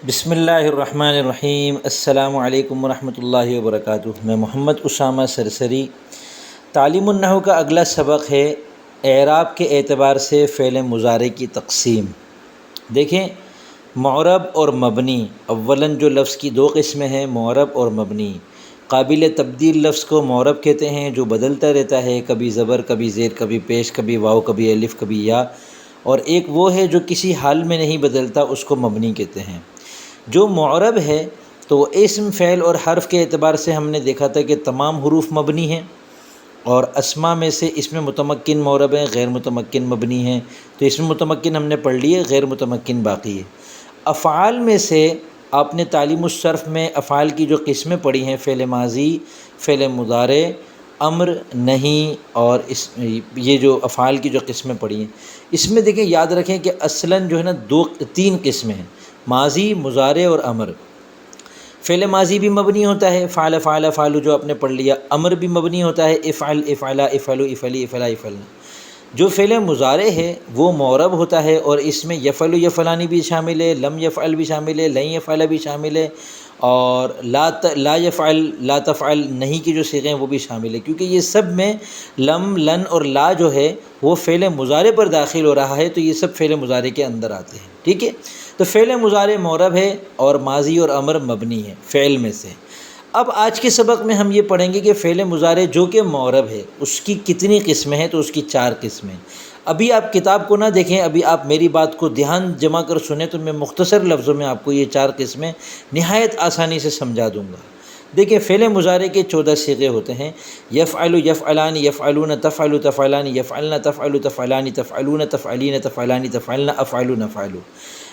بسم اللہ الرحمن الرحیم۔ السلام علیکم ورحمۃ اللہ وبرکاتہ۔ میں محمد اسامہ سرسری۔ تعلیم النحو کا اگلا سبق ہے اعراب کے اعتبار سے فعل مضارع کی تقسیم۔ دیکھیں، معرب اور مبنی، اولاً جو لفظ کی دو قسمیں ہیں، معرب اور مبنی۔ قابل تبدیل لفظ کو معرب کہتے ہیں، جو بدلتا رہتا ہے، کبھی زبر، کبھی زیر، کبھی پیش، کبھی واو، کبھی الف، کبھی یا۔ اور ایک وہ ہے جو کسی حال میں نہیں بدلتا، اس کو مبنی کہتے ہیں۔ جو معرب ہے تو وہ اسم، فعل اور حرف کے اعتبار سے ہم نے دیکھا تھا کہ تمام حروف مبنی ہیں، اور اسما میں سے اسم متمکن معرب ہیں، غیر متمکن مبنی ہیں۔ تو اسم متمکن ہم نے پڑھ لیے، غیر متمکن باقی ہے۔ افعال میں سے آپ نے تعلیم الصرف میں افعال کی جو قسمیں پڑھی ہیں، فعل ماضی، فعل مضارع، امر، نہیں، اور یہ جو افعال کی جو قسمیں پڑھی ہیں، اس میں دیکھیں، یاد رکھیں کہ اصلاً جو ہے نا تین قسمیں ہیں، ماضی، مضارع اور امر۔ فعل ماضی بھی مبنی ہوتا ہے، فعل، فعل، فعلو جو آپ نے پڑھ لیا۔ امر بھی مبنی ہوتا ہے، افعل، افعلا، افعلو، افعلی، افعلا، افعلنا۔ جو فعل مضارع ہے وہ معرب ہوتا ہے، اور اس میں یفعل، یفعلانی بھی شامل ہے، لم یفعل بھی شامل ہے، لن یفعل بھی شامل ہے، اور لا یفعل، لا تفعل، نہیں کی جو صیغے ہیں وہ بھی شامل ہے، کیونکہ یہ سب میں لم، لن اور لا جو ہے وہ فعل مضارع پر داخل ہو رہا ہے، تو یہ سب فعل مضارع کے اندر آتے ہیں، ٹھیک ہے۔ تو فعل مضارع معرب ہے، اور ماضی اور امر مبنی ہے فعل میں سے۔ اب آج کے سبق میں ہم یہ پڑھیں گے کہ فعل مضارع جو کہ معرب ہے اس کی کتنی قسمیں ہیں، تو اس کی 4 قسمیں۔ ابھی آپ کتاب کو نہ دیکھیں، ابھی آپ میری بات کو دھیان جمع کر سنیں، تو میں مختصر لفظوں میں آپ کو یہ 4 قسمیں نہایت آسانی سے سمجھا دوں گا۔ دیکھیں، فعل مضارع کے 14 صیغے ہوتے ہیں، یفعل، یفعلان، یفعلون، تفعل، تفعلان، یفعلن، تفعل، تفعلان، تفعلون، تفعلین، تفعلان، تفعلن، افعل، نفعل۔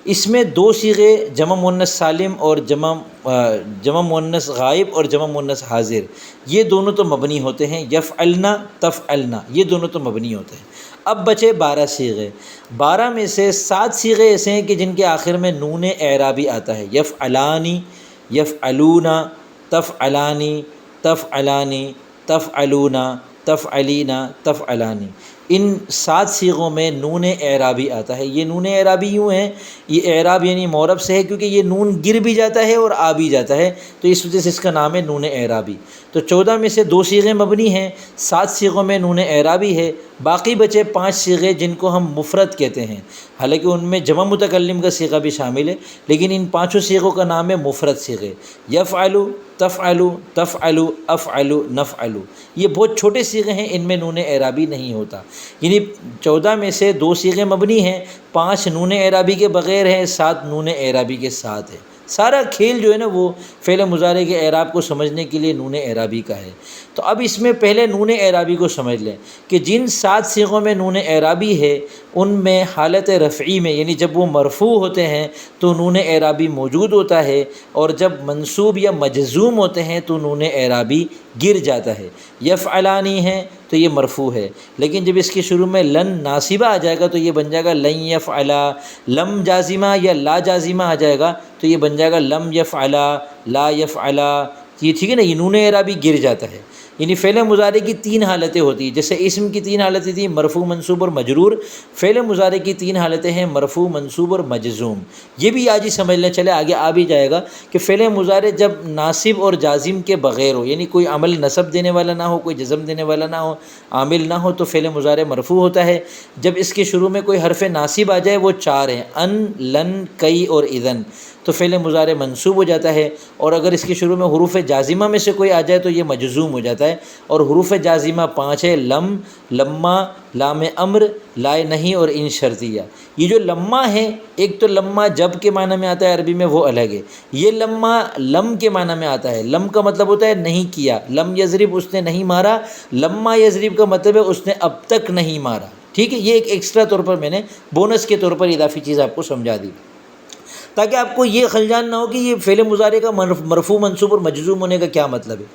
اس میں 2 صیغے جمع مؤنث سالم اور جمع مؤنث غائب اور جمع مؤنث حاضر، یہ دونوں تو مبنی ہوتے ہیں، یفعلنا، تفعلنا، یہ دونوں تو مبنی ہوتے ہیں۔ اب بچے 12 صیغے۔ 12 میں سے 7 صیغے ایسے ہیں کہ جن کے آخر میں نون اعرابی آتا ہے، یفعلانی، یفعلونا، تفعلانی، تفعلانی، تفعلونا، تفعلینا، تفعلانی۔ ان 7 صیغوں میں نون اعرابی آتا ہے۔ یہ نون اعرابی یوں ہے، یہ اعراب یعنی معرب سے ہے، کیونکہ یہ نون گر بھی جاتا ہے اور آ بھی جاتا ہے، تو اس وجہ سے اس کا نام ہے نون اعرابی۔ تو 14 میں سے 2 صیغے مبنی ہیں، 7 صیغوں میں نون اعرابی ہے، باقی بچے 5 صیغے جن کو ہم مفرد کہتے ہیں، حالانکہ ان میں جمع متکلم کا صیغہ بھی شامل ہے، لیکن ان 5 صیغوں کا نام ہے مفرد صیغے، یفعلو، تفعلو، تفعلو، افعلو، نفعلو۔ یہ بہت چھوٹے صیغے ہیں، ان میں نون اعرابی نہیں ہوتا، یعنی 14 میں سے 2 صیغے مبنی ہیں، 5 نون اعرابی کے بغیر ہیں، 7 نون اعرابی کے ساتھ ہے۔ سارا کھیل جو ہے نا وہ فعل مضارع کے اعراب کو سمجھنے کے لیے نون اعرابی کا ہے۔ تو اب اس میں پہلے نون اعرابی کو سمجھ لیں کہ جن 7 صیغوں میں نون اعرابی ہے، ان میں حالت رفعی میں، یعنی جب وہ مرفوع ہوتے ہیں تو نون اعرابی موجود ہوتا ہے، اور جب منصوب یا مجزوم ہوتے ہیں تو نون اعرابی گر جاتا ہے۔ یفعلانی ہے تو یہ مرفوع ہے، لیکن جب اس کے شروع میں لن ناصبہ آ جائے گا تو یہ بن جائے گا لن یفعلا۔ لم جازمہ یا لا جازمہ آ جائے گا تو یہ بن جائے گا لم یفعلا، لا یفعلا۔ یہ ٹھیک ہے نا، یہ نون اعرابی گر جاتا ہے۔ یعنی فعل مضارع کی 3 حالتیں ہوتی ہیں، جیسے اسم کی 3 حالتیں تھیں، مرفوع، منصوب اور مجرور۔ فعل مضارع کی 3 حالتیں ہیں، مرفوع، منصوب اور مجزوم۔ یہ بھی آج ہی سمجھ لیں، چلے آگے آ بھی جائے گا کہ فعل مضارع جب ناصب اور جازم کے بغیر ہو، یعنی کوئی عمل نصب دینے والا نہ ہو، کوئی جزم دینے والا نہ ہو، عامل نہ ہو، تو فعل مضارع مرفوع ہوتا ہے۔ جب اس کے شروع میں کوئی حرف ناصب آ جائے، وہ 4 ہیں، ان، لن، کئی اور اذن، تو فعل مضارع منصوب ہو جاتا ہے۔ اور اگر اس کے شروع میں حروف جازمہ میں سے کوئی آ جائے تو یہ مجزوم ہو جاتا ہے، اور حروف جازمہ 5 ہے، لم، لما، لام امر، لائے نہیں اور ان شرطیہ۔ یہ جو لما ہے، ایک تو لما جب کے معنی میں آتا ہے عربی میں، وہ الگ ہے۔ یہ لما لم کے معنی میں آتا ہے، لم کا مطلب ہوتا ہے نہیں کیا، لم یضرب اس نے نہیں مارا، لما یضرب کا مطلب ہے اس نے اب تک نہیں مارا، ٹھیک ہے۔ یہ ایک ایکسٹرا طور پر میں نے بونس کے طور پر اضافی چیز آپ کو سمجھا دی، تاکہ آپ کو یہ خلجان نہ ہو کہ یہ فعل مضارع کا مرفوع، منصوب اور مجزوم ہونے کا کیا مطلب ہے۔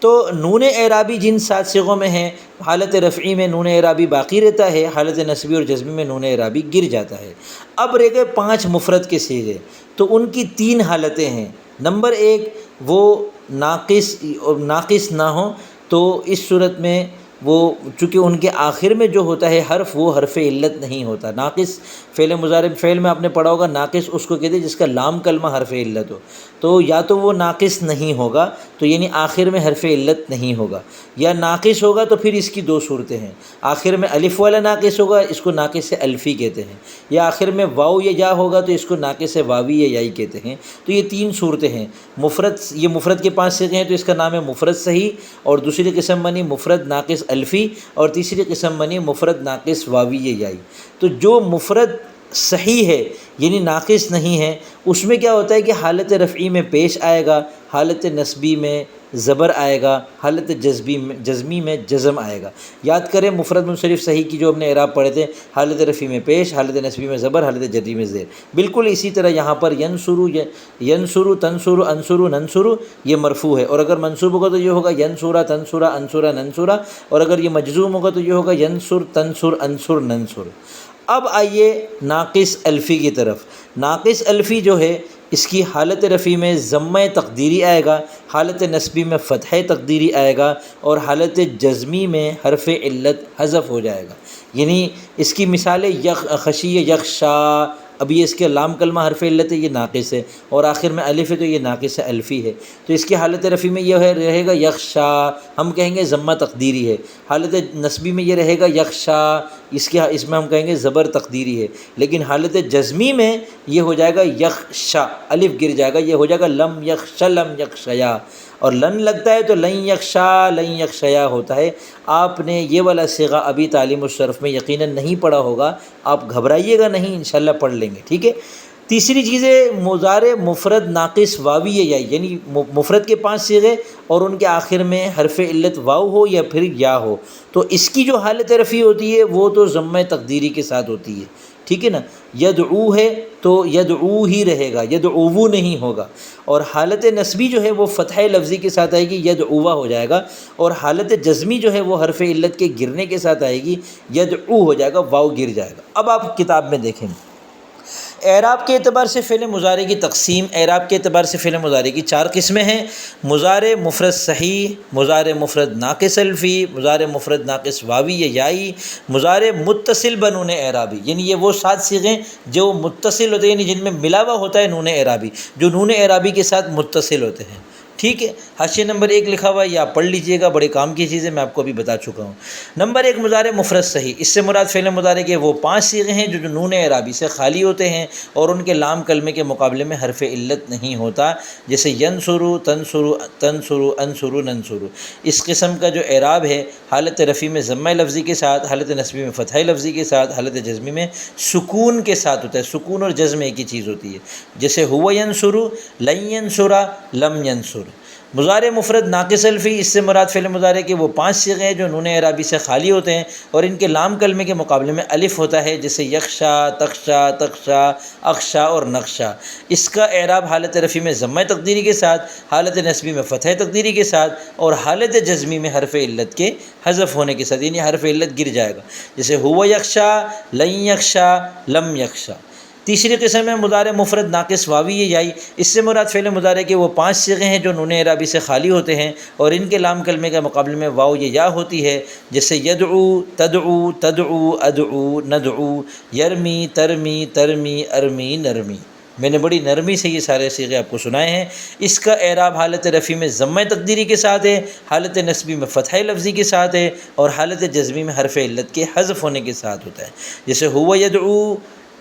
تو نون اعرابی جن 7 صیغوں میں ہیں، حالت رفعی میں نون اعرابی باقی رہتا ہے، حالت نصبی اور جزمی میں نون اعرابی گر جاتا ہے۔ اب رہ گئے 5 مفرد کے صیغے، تو ان کی 3 حالتیں ہیں۔ نمبر 1، وہ ناقص نہ ہوں، تو اس صورت میں وہ چونکہ ان کے آخر میں جو ہوتا ہے حرف وہ حرف علت نہیں ہوتا۔ ناقص فعل مضارع فعل میں آپ نے پڑھا ہوگا ناقص اس کو کہتے ہیں جس کا لام کلمہ حرف علت ہو، تو یا تو وہ ناقص نہیں ہوگا تو یعنی آخر میں حرف علت نہیں ہوگا، یا ناقص ہوگا تو پھر اس کی دو صورتیں ہیں، آخر میں الف والا ناقص ہوگا اس کو ناقص الفی کہتے ہیں، یا آخر میں واو یا یا ہوگا تو اس کو ناقص واوی یا یائی کہتے ہیں۔ تو یہ تین صورتیں ہیں۔ مفرد، یہ مفرد کے 5 صیغے ہیں تو اس کا نام ہے مفرد صحیح، اور دوسری قسم بنی مفرد ناقص الفی، اور تیسری قسم بنی مفرد ناقص واوی یا یائی۔ تو جو مفرد صحیح ہے یعنی ناقص نہیں ہے، اس میں کیا ہوتا ہے کہ حالت رفعی میں پیش آئے گا، حالت نصبی میں زبر آئے گا، حالت جزمی میں جزم آئے گا۔ یاد کریں مفرد منصرف صحیح کی جو ہم نے اعراب پڑھے تھے، حالت رفعی میں پیش، حالت نصبی میں زبر، حالت جری میں زیر۔ بالکل اسی طرح یہاں پر ینصرو تنصرو انصرو ننصرو یہ مرفوع ہے، اور اگر منصوب ہوگا تو یہ ہوگا ینصرا تنصرا انصرا ننصرا، اور اگر یہ مجزوم ہوگا تو یہ ہوگا ینصر تنصر انصر ننصر۔ اب آئیے ناقص الفی کی طرف۔ ناقص الفی جو ہے اس کی حالت رفعی میں ضمہ تقدیری آئے گا، حالت نصبی میں فتح تقدیری آئے گا، اور حالت جزمی میں حرف علت حذف ہو جائے گا۔ یعنی اس کی مثالیں خشی یخشا، اب یہ اس کے لام کلمہ حرف علت ہے یہ ناقص ہے، اور آخر میں الف ہے تو یہ ناقص الفی ہے، تو اس کی حالت رفعی میں یہ رہے گا یخشا، ہم کہیں گے ضمہ تقدیری ہے۔ حالت نصبی میں یہ رہے گا یخشا، اس میں ہم کہیں گے زبر تقدیری ہے، لیکن حالت جزمی میں یہ ہو جائے گا یخشا، الف گر جائے گا، یہ ہو جائے گا لم یخش لم یخشیا، اور لن لگتا ہے تو لن یخشا لن یخشیا ہوتا ہے۔ آپ نے یہ والا صیغہ ابھی تعلیم الصرف میں یقیناً نہیں پڑھا ہوگا، آپ گھبرائیے گا نہیں، انشاءاللہ پڑھ لیں گے، ٹھیک ہے۔ تیسری چیز ہے مضارع مفرد ناقص واوی یا یائی، یعنی مفرد کے 5 صیغے اور ان کے آخر میں حرف علت واو ہو یا پھر یا ہو، تو اس کی جو حالت رفعی ہوتی ہے وہ تو ضمہ تقدیری کے ساتھ ہوتی ہے، ٹھیک ہے نا۔ یدعو ہے تو یدعو ہی رہے گا، یدعو نہیں ہوگا، اور حالت نصبی جو ہے وہ فتح لفظی کے ساتھ آئے گی، یدعوا ہو جائے گا، اور حالت جزمی جو ہے وہ حرف علت کے گرنے کے ساتھ آئے گی، یدعو ہو جائے گا، واو گر جائے گا۔ اب آپ کتاب میں دیکھیں اعراب کے اعتبار سے فعل مضارع کی تقسیم، اعراب کے اعتبار سے فعل مضارع کی 4 قسمیں ہیں: مضارع مفرد صحیح، مضارع مفرد ناقص الفی، مضارع مفرد ناقص واوی یا یائی، مضارع متصل بنون اعرابی، یعنی یہ وہ 7 صیغیں جو متصل ہوتے ہیں، یعنی جن میں ملا ہوا ہوتا ہے نون اعرابی، جو نون اعرابی کے ساتھ متصل ہوتے ہیں، ٹھیک ہے۔ حاشیہ نمبر 1 لکھا ہوا ہے، یہ آپ پڑھ لیجئے گا، بڑے کام کی چیزیں میں آپ کو ابھی بتا چکا ہوں۔ نمبر 1 مضارع مفرد صحیح، اس سے مراد فعل مضارع کے وہ 5 صیغے ہیں جو نون اعرابی سے خالی ہوتے ہیں اور ان کے لام کلمے کے مقابلے میں حرف علت نہیں ہوتا، جیسے ینصرو تنصرو تنصرو انصرو ننصرو۔ اس قسم کا جو اعراب ہے حالت رفعی میں ضمہ لفظی کے ساتھ، حالت نصبی میں فتح لفظی کے ساتھ، حالت جزمی میں سکون کے ساتھ ہوتا ہے، سکون اور جزم ایک ہی چیز ہوتی ہے، جیسے ہوا ینصرو لن ینصرا لم ینصر۔ مضارع مفرد ناقص الفی، اس سے مراد فعل مضارع کے وہ 5 صیغے ہیں جو نون اعرابی سے خالی ہوتے ہیں اور ان کے لام کلمے کے مقابلے میں الف ہوتا ہے، جیسے یخشا تخشا تخشا اخشا اور نقشا۔ اس کا اعراب حالت رفعی میں ضمہ تقدیری کے ساتھ، حالت نصبی میں فتح تقدیری کے ساتھ، اور حالت جزمی میں حرف علت کے حذف ہونے کے ساتھ، یعنی حرف علت گر جائے گا، جیسے ہوا یخشا لن یخشا لم یخشا۔ تیسری قسم ہے مضارع مفرد ناقص واوی یا یائی، اس سے مراد فعل مضارع کے وہ 5 صیغے ہیں جو نون اعرابی سے خالی ہوتے ہیں اور ان کے لام کلمے کے مقابلے میں واو یا یا ہوتی ہے، جیسے یدعو تدعو تدعو ادعو ندعو، یرمی ترمی ترمی ارمی نرمی۔ میں نے بڑی نرمی سے یہ سارے صیغے آپ کو سنائے ہیں۔ اس کا اعراب حالت رفعی میں ضمہ تقدیری کے ساتھ ہے، حالت نصبی میں فتح لفظی کے ساتھ ہے، اور حالت جزمی میں حرف علت کے حذف ہونے کے ساتھ ہوتا ہے، جیسے ہوا یدعو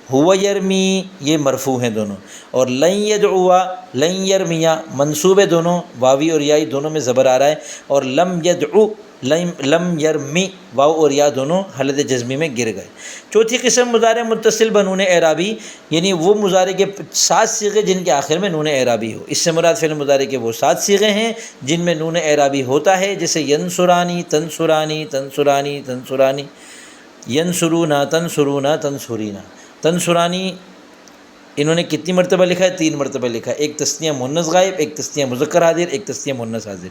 ہوا یرمی، یہ مرفوع ہیں دونوں، اور لن یدعوا لن یرمیا منصوب ہے دونوں، واوی اور یائی دونوں میں زبر آ رہا ہے، اور لم یدعو لم یرمی واو اور یا دونوں حالت جزمی میں گر گئے۔ چوتھی قسم مضارع متصل بنون اعرابی، یعنی وہ مضارع کے 7 صیغے جن کے آخر میں نون اعرابی ہو۔ اس سے مراد فعل مضارع کے وہ 7 صیغے ہیں جن میں نون اعرابی ہوتا ہے، جیسے ینصرانی تنصرانی تنصرانی تنصرانی، ینصرونا تنصرونا تنصرینا۔ تنصرانی انہوں نے کتنی مرتبہ لکھا ہے؟ 3 مرتبہ لکھا ہے، ایک تثنیہ مؤنث غائب، ایک تثنیہ مذکر حاضر، ایک تثنیہ مؤنث حاضر۔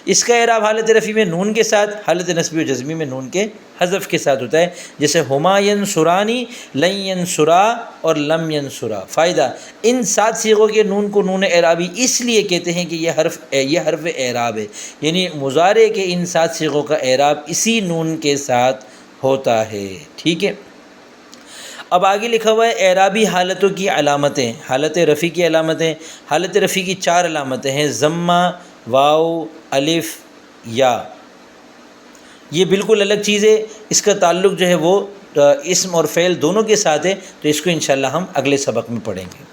اس کا اعراب حالت رفع میں نون کے ساتھ، حالت نصبی و جزمی میں نون کے حذف کے ساتھ ہوتا ہے، جیسے ہما ینصرانی، لن ینصرا اور لم ینصرا۔ فائدہ، ان 7 صیغوں کے نون کو نون اعرابی اس لیے کہتے ہیں کہ یہ حرف اعراب ہے، یعنی مضارع کے ان 7 صیغوں کا اعراب اسی نون کے ساتھ ہوتا ہے، ٹھیک ہے۔ اب آگے لکھا ہوا ہے اعرابی حالتوں کی علامتیں، حالت رفع کی علامتیں۔ حالت رفع کی 4 علامتیں ہیں، ضمہ، واو، الف، یا۔ یہ بالکل الگ چیز ہے، اس کا تعلق جو ہے وہ اسم اور فعل دونوں کے ساتھ ہے، تو اس کو انشاءاللہ ہم اگلے سبق میں پڑھیں گے۔